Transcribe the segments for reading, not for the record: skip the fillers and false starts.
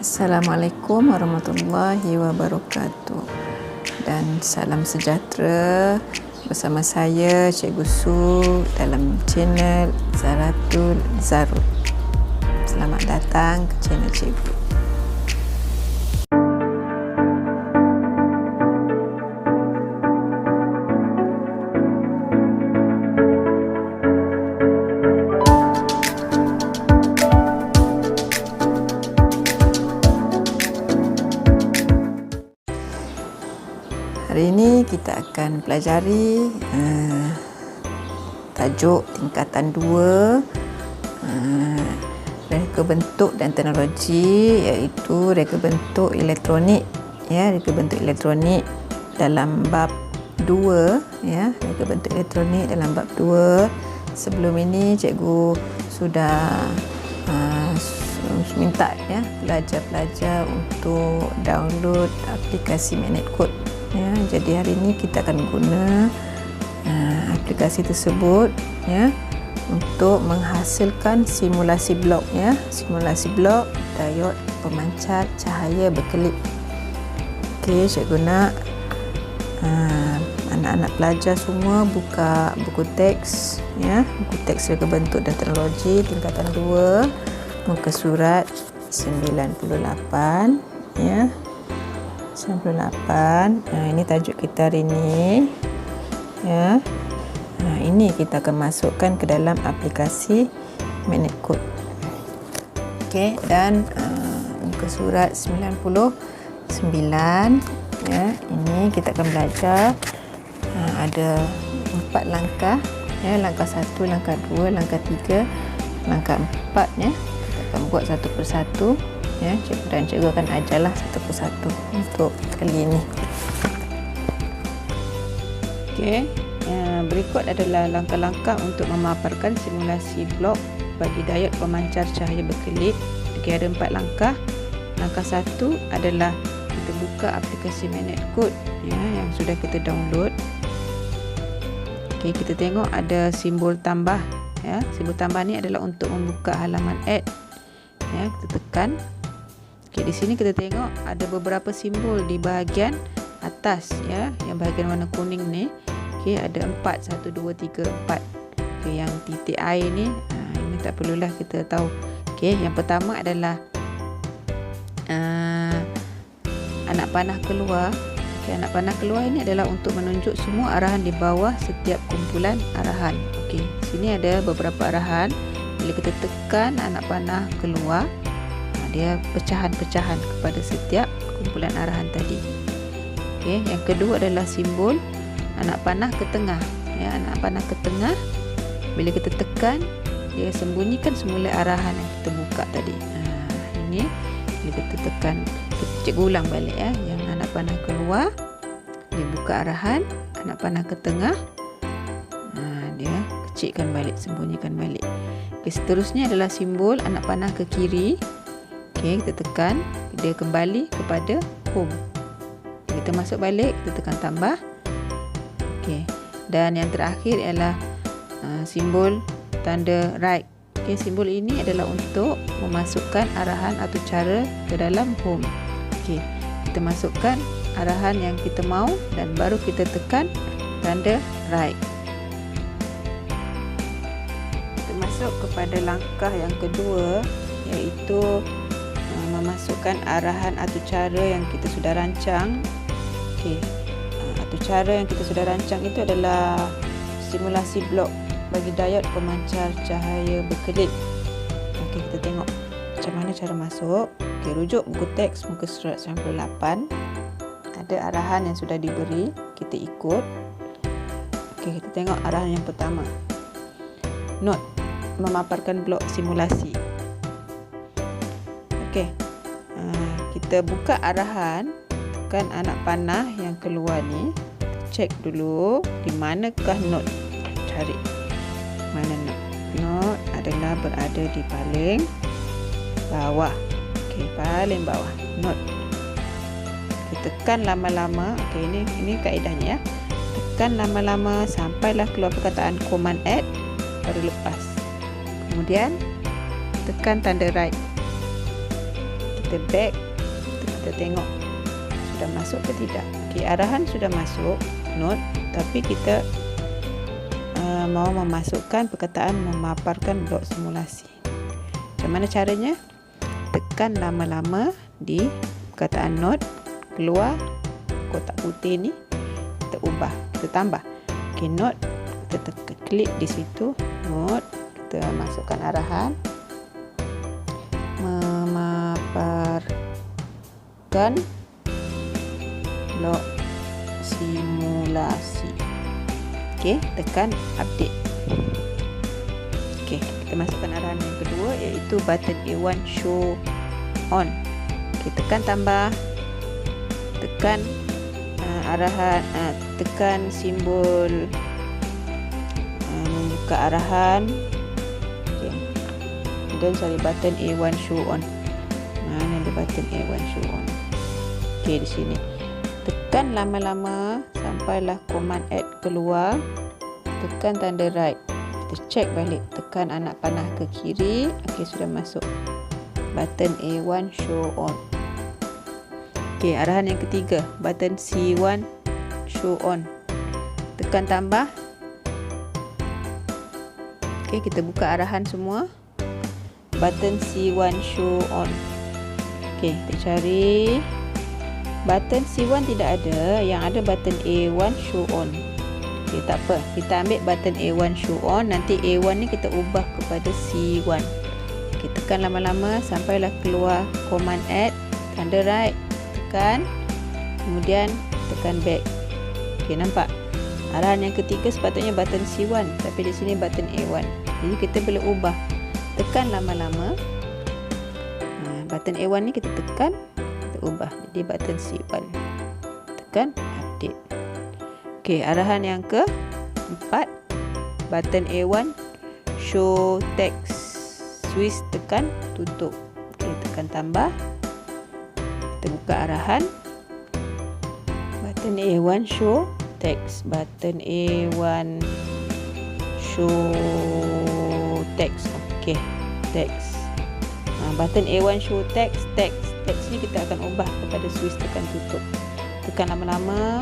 Assalamualaikum warahmatullahi wabarakatuh, dan salam sejahtera bersama saya Cikgu Su dalam channel Zaratul Zarud. Selamat datang ke channel Cikgu. Hari ini kita akan pelajari tajuk tingkatan 2, reka bentuk dan teknologi, iaitu reka bentuk elektronik, reka bentuk elektronik dalam bab 2, reka bentuk elektronik dalam bab 2. Sebelum ini cikgu sudah minta pelajar-pelajar untuk download aplikasi MagnetCode. Jadi hari ini kita akan guna aplikasi tersebut untuk menghasilkan simulasi blok, simulasi blok diod pemancar cahaya berkelip. Okey, cikgu nak anak-anak pelajar semua buka buku teks, buku teks reka bentuk dan teknologi tingkatan 2, muka surat 98, 98. Ini tajuk kita hari ini. Ini kita akan masukkan ke dalam aplikasi MagnetCode. Okey, dan muka surat 99. Ini kita akan belajar ada 4 langkah. Langkah 1, langkah 2, langkah 3, langkah 4. Kita akan buat satu persatu. Dan cikgu akan ajarlah satu persatu untuk kali ini. Okey, berikut adalah langkah-langkah untuk memaparkan simulasi blok bagi diod pemancar cahaya berkelip. Okey, ada 4 langkah. Langkah 1 adalah kita buka aplikasi MagnetCode yang sudah kita download. Okey, kita tengok ada simbol tambah. Simbol tambah ni adalah untuk membuka halaman add. Kita tekan. Okey, di sini kita tengok ada beberapa simbol di bahagian atas, yang bahagian warna kuning ni. Okey, ada 4, 1, 2, 3, 4. Okey, yang titik air ni, ini tak perlulah kita tahu. Okey, yang pertama adalah anak panah keluar. Okey, anak panah keluar ini adalah untuk menunjuk semua arahan di bawah setiap kumpulan arahan. Okey, sini ada beberapa arahan. Bila kita tekan anak panah keluar, dia pecahan-pecahan kepada setiap kumpulan arahan tadi. Okey, yang kedua adalah simbol anak panah ke tengah. Anak panah ke tengah, bila kita tekan, dia sembunyikan semula arahan yang kita buka tadi. Ini bila kita tekan, cikgu ulang balik yang anak panah keluar, dia buka arahan. Anak panah ke tengah, dia kecilkan balik, sembunyikan balik. Okey, seterusnya adalah simbol anak panah ke kiri. Okey, kita tekan, dia kembali kepada home. Kita masuk balik, kita tekan tambah. Okey, dan yang terakhir ialah simbol tanda right. Okey, simbol ini adalah untuk memasukkan arahan atau cara ke dalam home. Okey, kita masukkan arahan yang kita mahu dan baru kita tekan tanda right. Kita masuk kepada langkah yang kedua, iaitu memasukkan arahan atau cara yang kita sudah rancang. Okey, atau cara yang kita sudah rancang itu adalah simulasi blok bagi diod pemancar cahaya berkelip. Okey, kita tengok macam mana cara masuk. Okey, rujuk buku teks muka surat 98. Ada arahan yang sudah diberi, kita ikut. Okey, kita tengok arahan yang pertama. Note, memaparkan blok simulasi. Okey, kita buka arahan, tekan anak panah yang keluar ni, cek dulu di manakah note. Cari mana note. Note adalah berada di paling bawah. Okey, paling bawah note. Kita tekan lama-lama. Okey, ini kaedahnya, tekan lama-lama sampailah keluar perkataan command add, baru lepas. Kemudian tekan tanda right. kita back, kita tengok sudah masuk ke tidak. Okey, arahan sudah masuk note, tapi kita mau memasukkan perkataan memaparkan blok simulasi. Macam mana caranya? Tekan lama-lama di perkataan note, keluar kotak putih ni, kita ubah, kita tambah. Okey, note, kita klik di situ, note, kita masukkan arahan memaparkan blok simulasi. Okey, tekan update. Okey, kita masukkan arahan yang kedua, iaitu button A1 show on. Okey, tekan tambah, tekan arahan, tekan simbol membuka arahan. Okey, dan cari button A1 show on. Mana ada button A1 show on? Okey, di sini. Tekan lama-lama sampailah command add keluar. Tekan tanda right. Kita check balik. Tekan anak panah ke kiri. Okey, sudah masuk. Button A1 show on. Okey, arahan yang ketiga. Button C1 show on. Tekan tambah. Okey, kita buka arahan semua. Button C1 show on. Okey, kita cari. Button C1 tidak ada, yang ada button A1 show on. Okey, tak apa. Kita ambil button A1 show on, nanti A1 ni kita ubah kepada C1. Okey, tekan lama-lama sampailah keluar command add, tanda right, tekan, kemudian tekan back. Okey, nampak? Arahan yang ketiga sepatutnya button C1, tapi di sini button A1. Jadi kita boleh ubah. Tekan lama-lama. Button A1 ni kita tekan, ubah jadi button C1, tekan update. Okey, arahan yang keempat, button A1 show text, switch tekan tutup. Okey, tekan tambah, kita buka arahan button A1 show text, button A1 show text. Okey, text. Button A1 show text, text ni kita akan ubah kepada switch tekan tutup. Tekan lama-lama,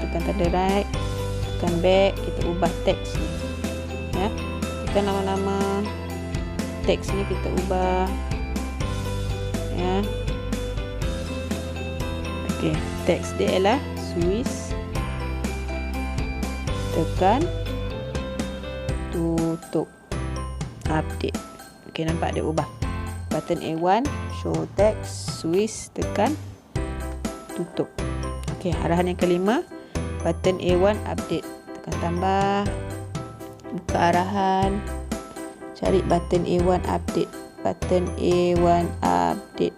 tekan tanda right, tekan back, kita ubah text ni. Ya, tekan lama-lama, text ni kita ubah. Ya. Okey, text dia ialah switch tekan tutup, update. Okey, nampak dia ubah. Button A1 show text, switch tekan tutup. Okey, arahan yang kelima, button A1 update, tekan tambah, buka arahan, cari button A1 update, button A1 update.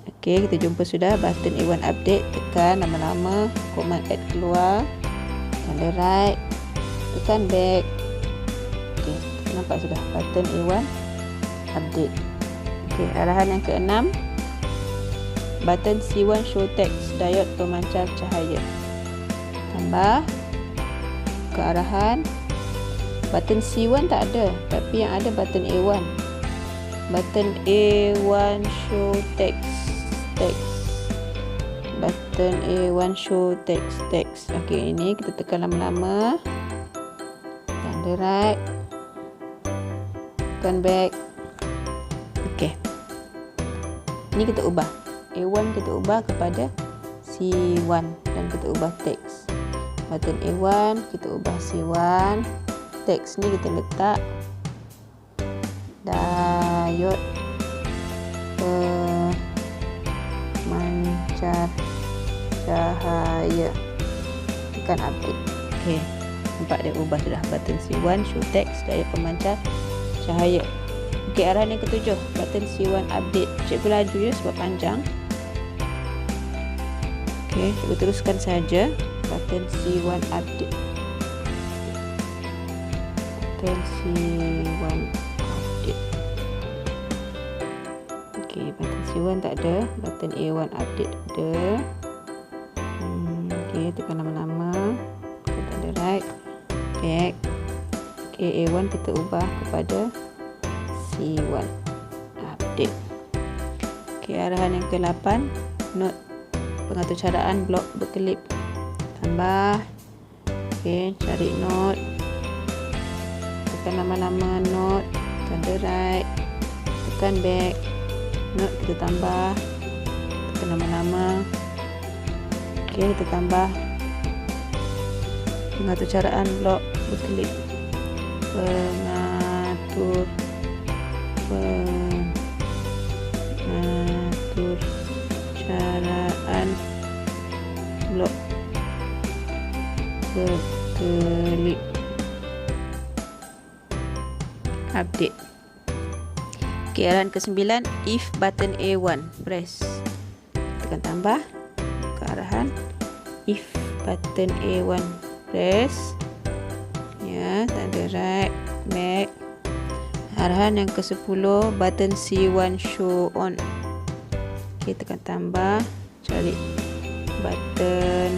Okey, kita jumpa sudah button A1 update. Tekan lama-lama, command add keluar, tanda right, tekan back. Okey, nampak sudah button A1 update. Okey, arahan yang keenam, button C1 show text, diode pemancar cahaya. Tambah ke arahan. Button C1 tak ada, tapi yang ada button A1. Button A1 show text, button A1 show text. Okey, ini kita tekan lama-lama, tanda right, tekan back. Okey, ini kita ubah A1, kita ubah kepada C1 dan kita ubah teks. Button A1 kita ubah C1, teks ni kita letak diode pemancar cahaya, tekan update. Okey, nampak dia ubah sudah. Button C1 show text, diode pemancar cahaya. Okey, arahan yang ketujuh, button C1 update. Cikgu laju ya sebab panjang. Okey, cikgu teruskan saja. Button C1 update. Button C1 update. Okey, button C1 tak ada. Button A1 update ada. Okey, tekan lama-lama. Kita ada right, back. Okey, A1 kita ubah kepada C1 update. Okey, arahan yang ke-8, note pengaturcaraan blok berkelip. Tambah. Okey, cari note. Tekan lama-lama note, tekan the right, tekan back. Note kita tambah. Tekan lama-lama. Okey, kita tambah pengaturcaraan blok berkelip. Pengaturcaraan blok berkelip. Update. Okey, arahan ke-9, if button A1, press. Tekan tambah ke arahan if button A1, press. Ya, tanda right, back. Arahan yang ke-10, button C1 show on. Okey, tekan tambah, cari button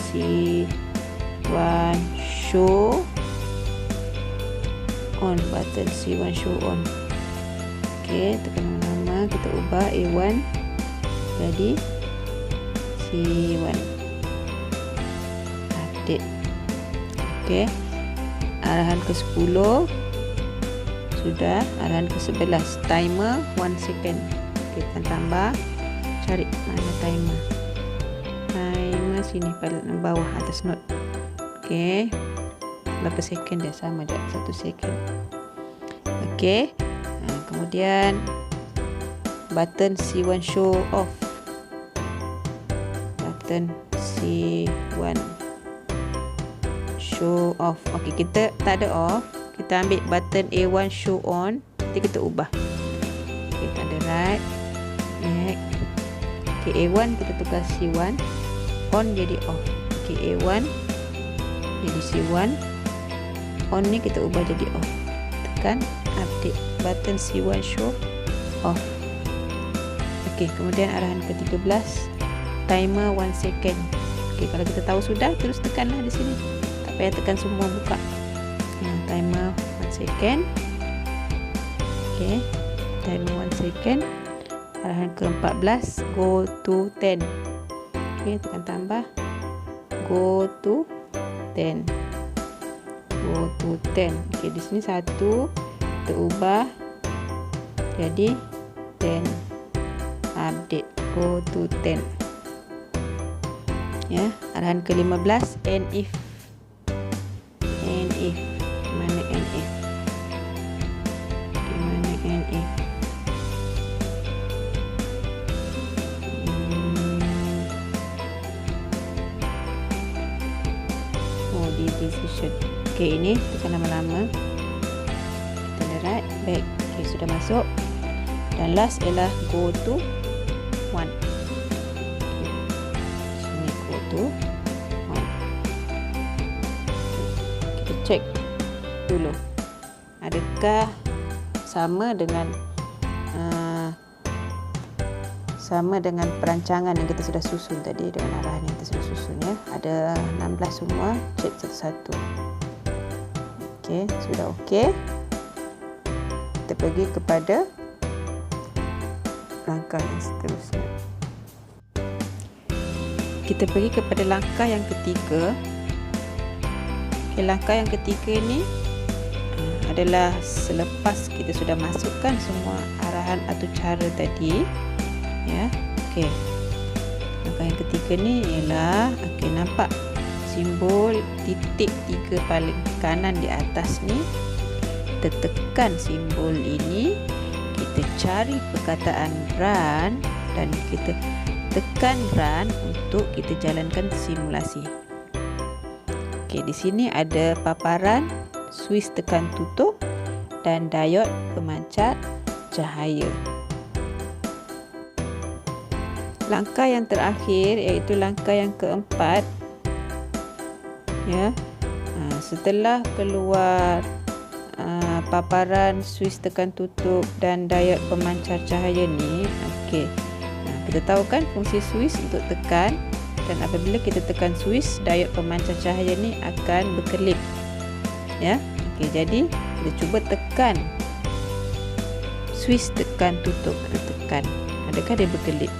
C1 show on, button C1 show on. Okey, tekan lama-lama, kita ubah A1 jadi C1. Update. Okey, arahan ke-10 sudah. Arahan ke-11, timer 1 second. Okey, tekan tambah, cari mana timer. Timer sini pada bawah atas note. Okey, berapa second dah? Sama dah, 1 second. Okey, kemudian button C1 show off. Button C1 show off. Okey, kita tak ada off, kita ambil button A1 show on, nanti kita ubah. Okey, tak ada right, back. Okey, A1 kita tukar C1, on jadi off. Okey, A1 jadi C1, on ni kita ubah jadi off. Tekan update, button C1 show off. Okey, kemudian arahan ke-13, timer 1 second. Okey, kalau kita tahu sudah, terus tekanlah di sini, tak payah tekan semua buka. Timer 1 second. Okey, timer 1 second. Arahan ke-14, go to 10. Okey, tekan tambah, go to 10. Go to 10. Okey, di sini 1 kita ubah jadi 10. Update, go to 10. Ya, arahan ke-15, end if. End if. Mana end if? Di mana end if? Di decision. Okey, ini tekan lama-lama, kita right, back. Okey, sudah masuk. Dan last ialah go to 1. Okay. Sini go to 1. Kita check dulu, adakah sama dengan perancangan yang kita sudah susun tadi, dengan arahan yang kita sudah susun ya. Ada 16 semua, cek satu-satu. Okey, sudah okey. Kita pergi kepada langkah yang seterusnya. Kita pergi kepada langkah yang ketiga. Okey, langkah yang ketiga ini adalah selepas kita sudah masukkan semua arahan atau cara tadi. Ya, okey. Langkah yang ketiga ni ialah, okey, nampak simbol titik 3 paling kanan di atas ni. Kita tekan simbol ini, kita cari perkataan run dan kita tekan run untuk kita jalankan simulasi. Okey, di sini ada paparan, switch tekan tutup dan diod pemancar cahaya. Langkah yang terakhir iaitu langkah yang keempat. Ya, setelah keluar paparan, switch tekan tutup dan diod pemancar cahaya ni, okey. Kita tahu kan fungsi switch untuk tekan, dan apabila kita tekan switch, diod pemancar cahaya ni akan berkelip. Ya, okey. Jadi kita cuba tekan switch, tekan tutup, kita tekan. Adakah dia berkelip?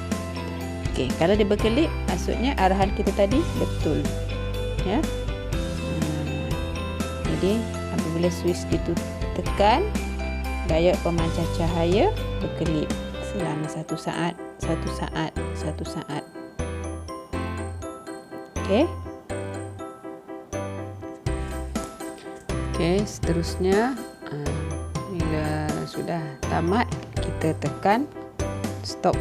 Okey, kalau dia berkelip, maksudnya arahan kita tadi betul. Ya. Jadi apabila switch ditekan, diod pemancar cahaya berkelip selama 1 saat. Okey. Okey, seterusnya bila sudah tamat, kita tekan stop.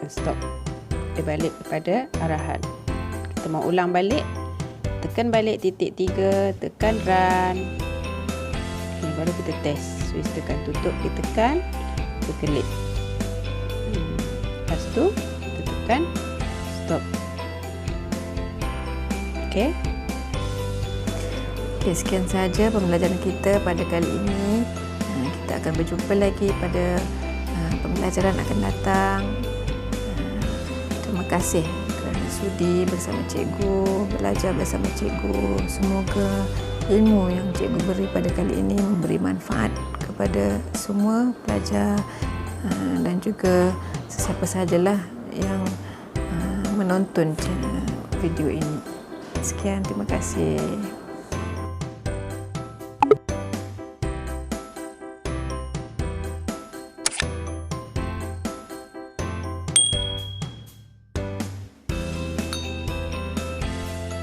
Kita balik kepada arahan. Kita mau ulang balik, tekan balik titik 3, tekan run. Okay, baru kita test. Switch tekan tutup, ditekan, berkelip. Lepas tu kita tekan stop. Okey. Okay, sekian sahaja pembelajaran kita pada kali ini. Kita akan berjumpa lagi pada pembelajaran akan datang. Terima kasih kerana sudi bersama cikgu, belajar bersama cikgu. Semoga ilmu yang cikgu beri pada kali ini memberi manfaat kepada semua pelajar dan juga sesiapa sahajalah yang menonton video ini. Sekian, terima kasih.